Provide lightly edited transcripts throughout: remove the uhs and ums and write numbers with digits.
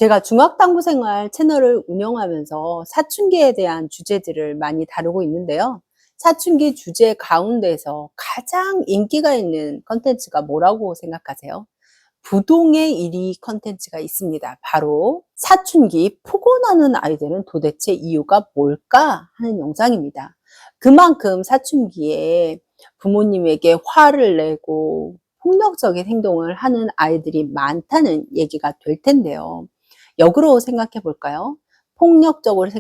제가 중학당부생활 채널을 운영하면서 사춘기에 대한 주제들을 많이 다루고 있는데요. 사춘기 주제 가운데서 가장 인기가 있는 컨텐츠가 뭐라고 생각하세요? 부동의 1위 컨텐츠가 있습니다. 바로 사춘기 폭언하는 아이들은 도대체 이유가 뭘까 하는 영상입니다. 그만큼 사춘기에 부모님에게 화를 내고 폭력적인 행동을 하는 아이들이 많다는 얘기가 될 텐데요. 역으로 생각해 볼까요? 폭력적으로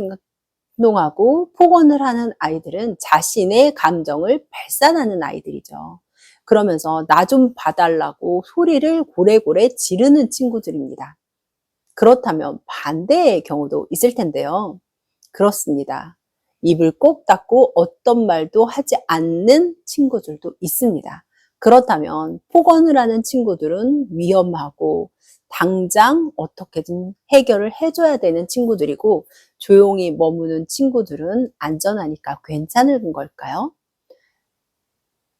행동하고 폭언을 하는 아이들은 자신의 감정을 발산하는 아이들이죠. 그러면서 나 좀 봐달라고 소리를 고래고래 지르는 친구들입니다. 그렇다면 반대의 경우도 있을 텐데요. 그렇습니다. 입을 꼭 닫고 어떤 말도 하지 않는 친구들도 있습니다. 그렇다면 폭언을 하는 친구들은 위험하고 당장 어떻게든 해결을 해줘야 되는 친구들이고, 조용히 머무는 친구들은 안전하니까 괜찮은 걸까요?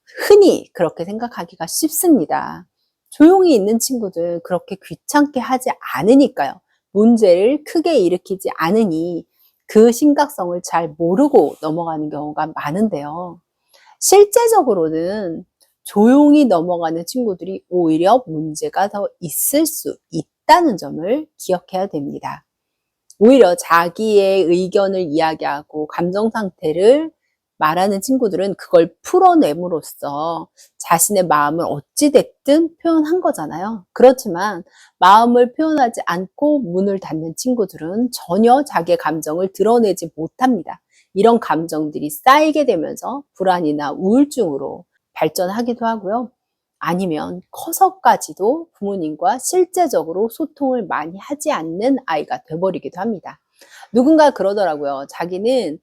흔히 그렇게 생각하기가 쉽습니다. 조용히 있는 친구들 그렇게 귀찮게 하지 않으니까요. 문제를 크게 일으키지 않으니 그 심각성을 잘 모르고 넘어가는 경우가 많은데요. 실제적으로는 조용히 넘어가는 친구들이 오히려 문제가 더 있을 수 있다는 점을 기억해야 됩니다. 오히려 자기의 의견을 이야기하고 감정 상태를 말하는 친구들은 그걸 풀어냄으로써 자신의 마음을 어찌됐든 표현한 거잖아요. 그렇지만 마음을 표현하지 않고 문을 닫는 친구들은 전혀 자기의 감정을 드러내지 못합니다. 이런 감정들이 쌓이게 되면서 불안이나 우울증으로 발전하기도 하고요. 아니면 커서까지도 부모님과 실제적으로 소통을 많이 하지 않는 아이가 돼버리기도 합니다. 누군가 그러더라고요. 자기는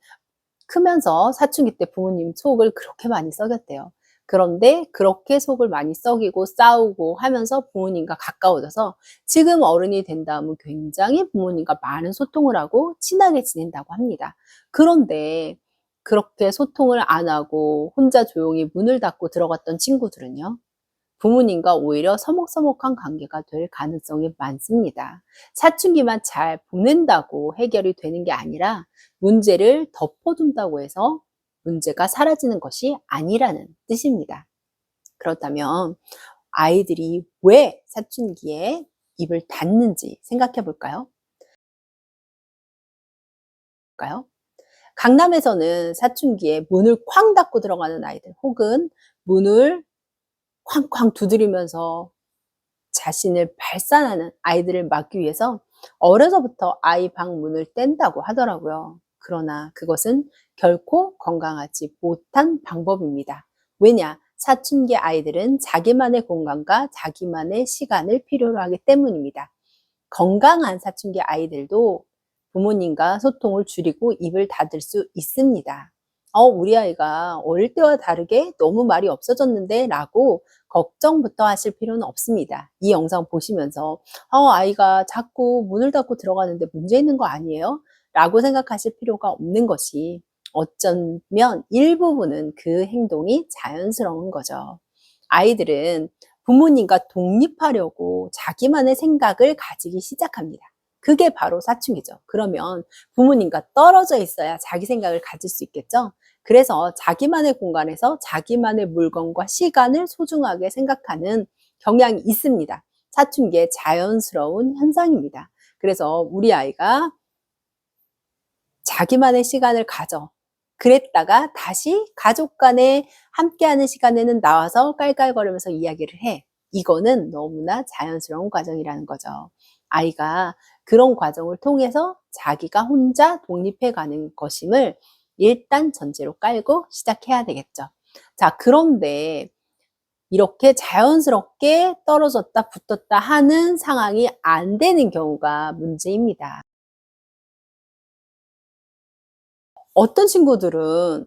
크면서 사춘기 때 부모님 속을 그렇게 많이 썩였대요. 그런데 그렇게 속을 많이 썩이고 싸우고 하면서 부모님과 가까워져서 지금 어른이 된 다음은 굉장히 부모님과 많은 소통을 하고 친하게 지낸다고 합니다. 그런데 그렇게 소통을 안 하고 혼자 조용히 문을 닫고 들어갔던 친구들은요, 부모님과 오히려 서먹서먹한 관계가 될 가능성이 많습니다. 사춘기만 잘 보낸다고 해결이 되는 게 아니라 문제를 덮어둔다고 해서 문제가 사라지는 것이 아니라는 뜻입니다. 그렇다면 아이들이 왜 사춘기에 입을 닫는지 생각해 볼까요? 강남에서는 사춘기에 문을 쾅 닫고 들어가는 아이들, 혹은 문을 쾅쾅 두드리면서 자신을 발산하는 아이들을 막기 위해서 어려서부터 아이 방 문을 뗀다고 하더라고요. 그러나 그것은 결코 건강하지 못한 방법입니다. 왜냐? 사춘기 아이들은 자기만의 공간과 자기만의 시간을 필요로 하기 때문입니다. 건강한 사춘기 아이들도 부모님과 소통을 줄이고 입을 닫을 수 있습니다. 우리 아이가 어릴 때와 다르게 너무 말이 없어졌는데 라고 걱정부터 하실 필요는 없습니다. 이 영상 보시면서 아이가 자꾸 문을 닫고 들어가는데 문제 있는 거 아니에요? 라고 생각하실 필요가 없는 것이, 어쩌면 일부분은 그 행동이 자연스러운 거죠. 아이들은 부모님과 독립하려고 자기만의 생각을 가지기 시작합니다. 그게 바로 사춘기죠. 그러면 부모님과 떨어져 있어야 자기 생각을 가질 수 있겠죠? 그래서 자기만의 공간에서 자기만의 물건과 시간을 소중하게 생각하는 경향이 있습니다. 사춘기의 자연스러운 현상입니다. 그래서 우리 아이가 자기만의 시간을 가져. 그랬다가 다시 가족 간에 함께하는 시간에는 나와서 깔깔거리면서 이야기를 해. 이거는 너무나 자연스러운 과정이라는 거죠. 아이가 그런 과정을 통해서 자기가 혼자 독립해 가는 것임을 일단 전제로 깔고 시작해야 되겠죠. 자, 그런데 이렇게 자연스럽게 떨어졌다 붙었다 하는 상황이 안 되는 경우가 문제입니다. 어떤 친구들은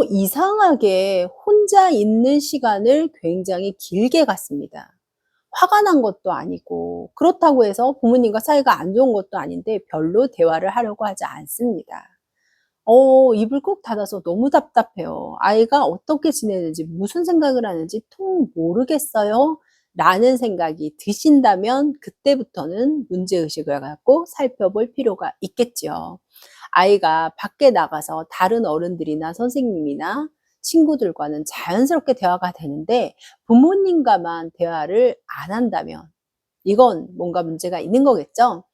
이상하게 혼자 있는 시간을 굉장히 길게 갖습니다. 화가 난 것도 아니고, 그렇다고 해서 부모님과 사이가 안 좋은 것도 아닌데 별로 대화를 하려고 하지 않습니다. 입을 꼭 닫아서 너무 답답해요. 아이가 어떻게 지내는지, 무슨 생각을 하는지 통 모르겠어요. 라는 생각이 드신다면 그때부터는 문제의식을 갖고 살펴볼 필요가 있겠죠. 아이가 밖에 나가서 다른 어른들이나 선생님이나 친구들과는 자연스럽게 대화가 되는데 부모님과만 대화를 안 한다면 이건 뭔가 문제가 있는 거겠죠.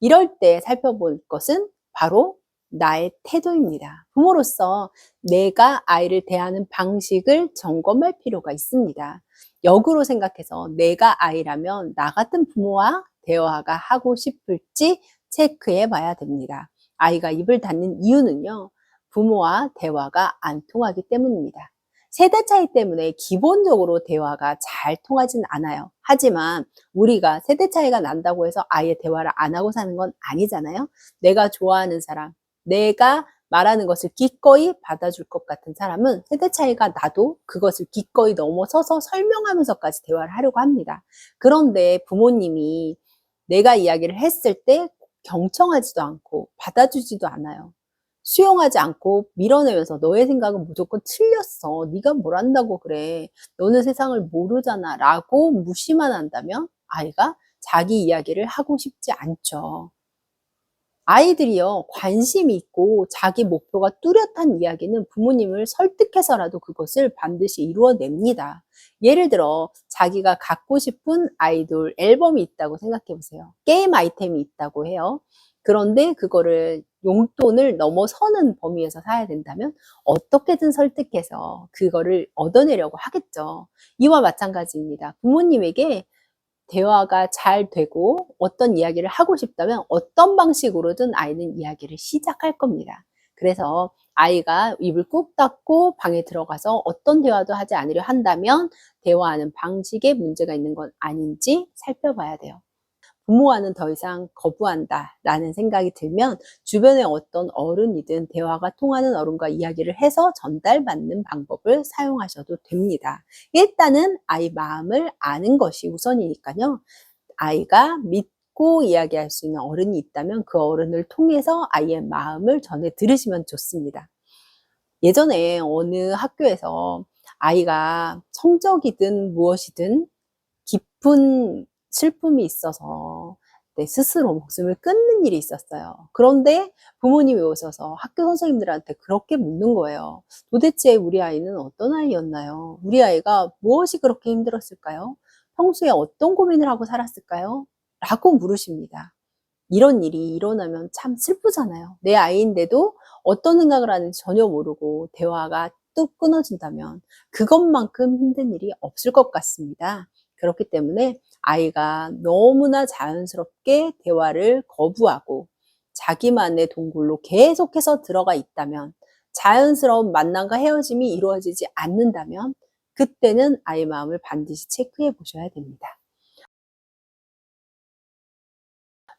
이럴 때 살펴볼 것은 바로 나의 태도입니다. 부모로서 내가 아이를 대하는 방식을 점검할 필요가 있습니다. 역으로 생각해서 내가 아이라면 나 같은 부모와 대화가 하고 싶을지 체크해 봐야 됩니다. 아이가 입을 닫는 이유는요, 부모와 대화가 안 통하기 때문입니다. 세대 차이 때문에 기본적으로 대화가 잘 통하진 않아요. 하지만 우리가 세대 차이가 난다고 해서 아예 대화를 안 하고 사는 건 아니잖아요. 내가 좋아하는 사람, 내가 말하는 것을 기꺼이 받아줄 것 같은 사람은 세대 차이가 나도 그것을 기꺼이 넘어서서 설명하면서까지 대화를 하려고 합니다. 그런데 부모님이 내가 이야기를 했을 때 경청하지도 않고 받아주지도 않아요. 수용하지 않고 밀어내면서 너의 생각은 무조건 틀렸어. 네가 뭘 안다고 그래. 너는 세상을 모르잖아. 라고 무시만 한다면 아이가 자기 이야기를 하고 싶지 않죠. 아이들이요, 관심이 있고 자기 목표가 뚜렷한 이야기는 부모님을 설득해서라도 그것을 반드시 이루어냅니다. 예를 들어, 자기가 갖고 싶은 아이돌 앨범이 있다고 생각해 보세요. 게임 아이템이 있다고 해요. 그런데 그거를 용돈을 넘어서는 범위에서 사야 된다면 어떻게든 설득해서 그거를 얻어내려고 하겠죠. 이와 마찬가지입니다. 부모님에게 대화가 잘 되고 어떤 이야기를 하고 싶다면 어떤 방식으로든 아이는 이야기를 시작할 겁니다. 그래서 아이가 입을 꾹 닫고 방에 들어가서 어떤 대화도 하지 않으려 한다면 대화하는 방식에 문제가 있는 건 아닌지 살펴봐야 돼요. 부모와는 더 이상 거부한다 라는 생각이 들면 주변에 어떤 어른이든 대화가 통하는 어른과 이야기를 해서 전달받는 방법을 사용하셔도 됩니다. 일단은 아이 마음을 아는 것이 우선이니까요. 아이가 믿고 이야기할 수 있는 어른이 있다면 그 어른을 통해서 아이의 마음을 전해 들으시면 좋습니다. 예전에 어느 학교에서 아이가 성적이든 무엇이든 깊은 슬픔이 있어서 스스로 목숨을 끊는 일이 있었어요. 그런데 부모님이 오셔서 학교 선생님들한테 그렇게 묻는 거예요. 도대체 우리 아이는 어떤 아이였나요? 우리 아이가 무엇이 그렇게 힘들었을까요? 평소에 어떤 고민을 하고 살았을까요? 라고 물으십니다. 이런 일이 일어나면 참 슬프잖아요. 내 아이인데도 어떤 생각을 하는지 전혀 모르고 대화가 뚝 끊어진다면 그것만큼 힘든 일이 없을 것 같습니다. 그렇기 때문에 아이가 너무나 자연스럽게 대화를 거부하고 자기만의 동굴로 계속해서 들어가 있다면 자연스러운 만남과 헤어짐이 이루어지지 않는다면 그때는 아이 마음을 반드시 체크해 보셔야 됩니다.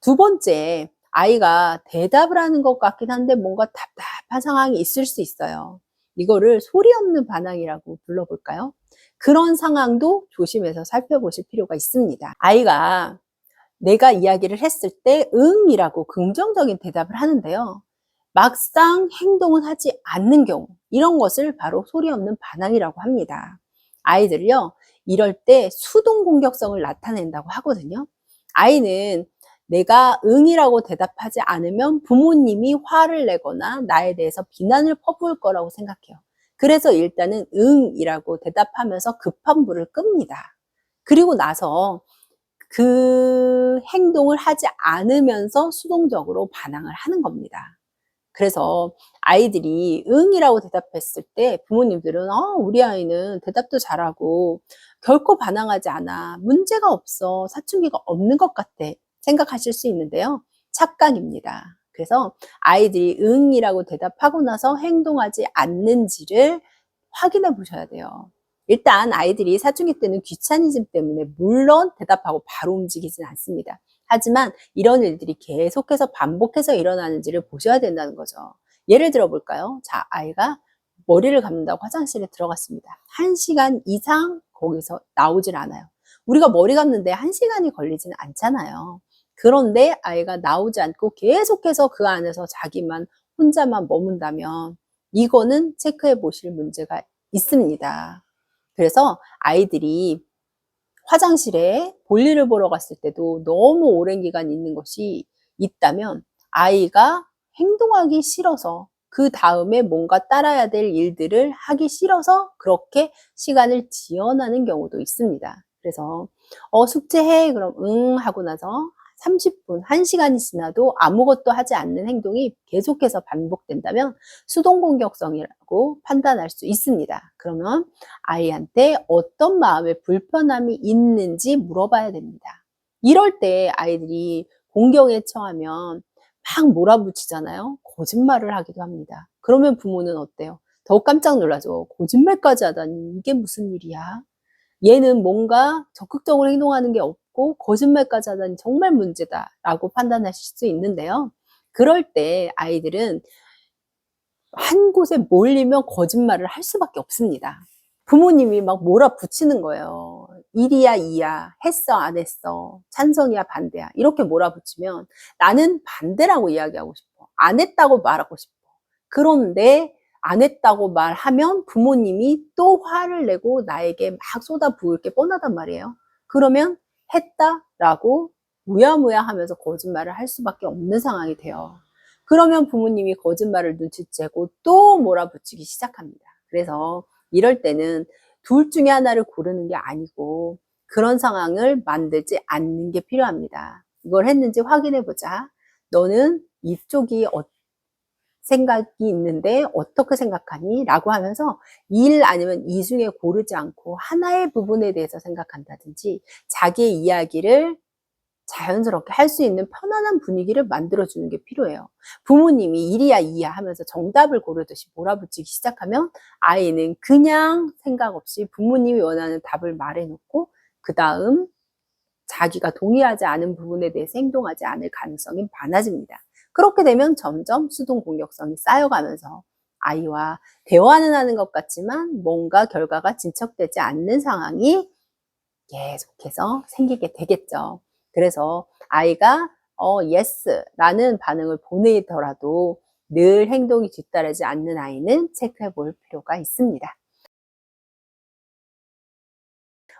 두 번째, 아이가 대답을 하는 것 같긴 한데 뭔가 답답한 상황이 있을 수 있어요. 이거를 소리 없는 반항이라고 불러볼까요? 그런 상황도 조심해서 살펴보실 필요가 있습니다. 아이가 내가 이야기를 했을 때 응이라고 긍정적인 대답을 하는데요. 막상 행동은 하지 않는 경우, 이런 것을 바로 소리 없는 반항이라고 합니다. 아이들을요, 이럴 때 수동 공격성을 나타낸다고 하거든요. 아이는 내가 응이라고 대답하지 않으면 부모님이 화를 내거나 나에 대해서 비난을 퍼부을 거라고 생각해요. 그래서 일단은 응이라고 대답하면서 급한 불을 끕니다. 그리고 나서 그 행동을 하지 않으면서 수동적으로 반항을 하는 겁니다. 그래서 아이들이 응이라고 대답했을 때 부모님들은 우리 아이는 대답도 잘하고 결코 반항하지 않아. 문제가 없어. 사춘기가 없는 것 같아. 생각하실 수 있는데요. 착각입니다. 그래서 아이들이 응이라고 대답하고 나서 행동하지 않는지를 확인해 보셔야 돼요. 일단 아이들이 사춘기 때는 귀차니즘 때문에 물론 대답하고 바로 움직이진 않습니다. 하지만 이런 일들이 계속해서 반복해서 일어나는지를 보셔야 된다는 거죠. 예를 들어 볼까요? 자, 아이가 머리를 감는다고 화장실에 들어갔습니다. 1시간 이상 거기서 나오질 않아요. 우리가 머리 감는데 1시간이 걸리지는 않잖아요. 그런데 아이가 나오지 않고 계속해서 그 안에서 자기만 혼자만 머문다면 이거는 체크해 보실 문제가 있습니다. 그래서 아이들이 화장실에 볼일을 보러 갔을 때도 너무 오랜 기간 있는 것이 있다면 아이가 행동하기 싫어서 그 다음에 뭔가 따라야 될 일들을 하기 싫어서 그렇게 시간을 지연하는 경우도 있습니다. 그래서 숙제해 그럼 응 하고 나서 30분, 1시간이 지나도 아무것도 하지 않는 행동이 계속해서 반복된다면 수동공격성이라고 판단할 수 있습니다. 그러면 아이한테 어떤 마음의 불편함이 있는지 물어봐야 됩니다. 이럴 때 아이들이 공경에 처하면 막 몰아붙이잖아요. 거짓말을 하기도 합니다. 그러면 부모는 어때요? 더욱 깜짝 놀라죠. 거짓말까지 하다니 이게 무슨 일이야? 얘는 뭔가 적극적으로 행동하는 게 없고 거짓말까지 하다니 정말 문제다라고 판단하실 수 있는데요. 그럴 때 아이들은 한 곳에 몰리면 거짓말을 할 수밖에 없습니다. 부모님이 막 몰아붙이는 거예요. 일이야 이야, 했어 안 했어, 찬성이야 반대야 이렇게 몰아붙이면 나는 반대라고 이야기하고 싶어, 안 했다고 말하고 싶어. 그런데 안 했다고 말하면 부모님이 또 화를 내고 나에게 막 쏟아부을 게 뻔하단 말이에요. 그러면 했다라고 무야무야 하면서 거짓말을 할 수밖에 없는 상황이 돼요. 그러면 부모님이 거짓말을 눈치채고 또 몰아붙이기 시작합니다. 그래서 이럴 때는 둘 중에 하나를 고르는 게 아니고 그런 상황을 만들지 않는 게 필요합니다. 이걸 했는지 확인해 보자. 너는 이쪽이 생각이 있는데 어떻게 생각하니? 라고 하면서 1 아니면 2 중에 고르지 않고 하나의 부분에 대해서 생각한다든지 자기의 이야기를 자연스럽게 할 수 있는 편안한 분위기를 만들어주는 게 필요해요. 부모님이 1이야 2야 하면서 정답을 고르듯이 몰아붙이기 시작하면 아이는 그냥 생각 없이 부모님이 원하는 답을 말해놓고 그 다음 자기가 동의하지 않은 부분에 대해서 행동하지 않을 가능성이 많아집니다. 그렇게 되면 점점 수동 공격성이 쌓여가면서 아이와 대화는 하는 것 같지만 뭔가 결과가 진척되지 않는 상황이 계속해서 생기게 되겠죠. 그래서 아이가 yes 라는 반응을 보내더라도 늘 행동이 뒤따르지 않는 아이는 체크해 볼 필요가 있습니다.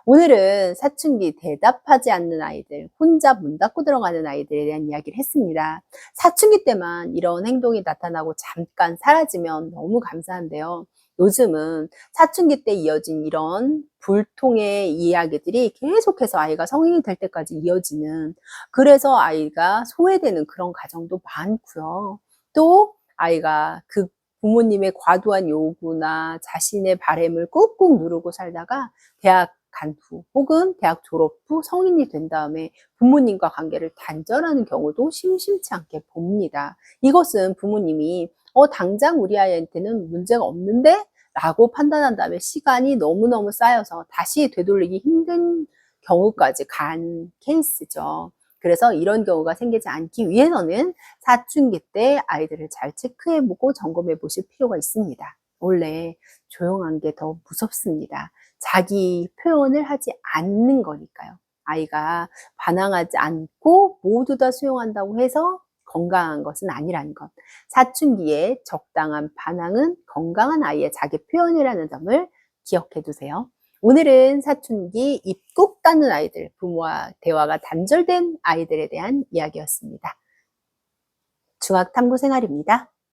오늘은 사춘기 대답하지 않는 아이들, 혼자 문 닫고 들어가는 아이들에 대한 이야기를 했습니다. 사춘기 때만 이런 행동이 나타나고 잠깐 사라지면 너무 감사한데요. 요즘은 사춘기 때 이어진 이런 불통의 이야기들이 계속해서 아이가 성인이 될 때까지 이어지는, 그래서 아이가 소외되는 그런 가정도 많고요. 또 아이가 그 부모님의 과도한 요구나 자신의 바램을 꾹꾹 누르고 살다가 대학 간 후 혹은 대학 졸업 후 성인이 된 다음에 부모님과 관계를 단절하는 경우도 심심치 않게 봅니다. 이것은 부모님이 당장 우리 아이한테는 문제가 없는데? 라고 판단한 다음에 시간이 너무너무 쌓여서 다시 되돌리기 힘든 경우까지 간 케이스죠. 그래서 이런 경우가 생기지 않기 위해서는 사춘기 때 아이들을 잘 체크해보고 점검해 보실 필요가 있습니다. 원래 조용한 게 더 무섭습니다. 자기 표현을 하지 않는 거니까요. 아이가 반항하지 않고 모두 다 수용한다고 해서 건강한 것은 아니라는 것. 사춘기에 적당한 반항은 건강한 아이의 자기 표현이라는 점을 기억해 두세요. 오늘은 사춘기 입 꾹 닫는 아이들, 부모와 대화가 단절된 아이들에 대한 이야기였습니다. 중학탐구 생활입니다.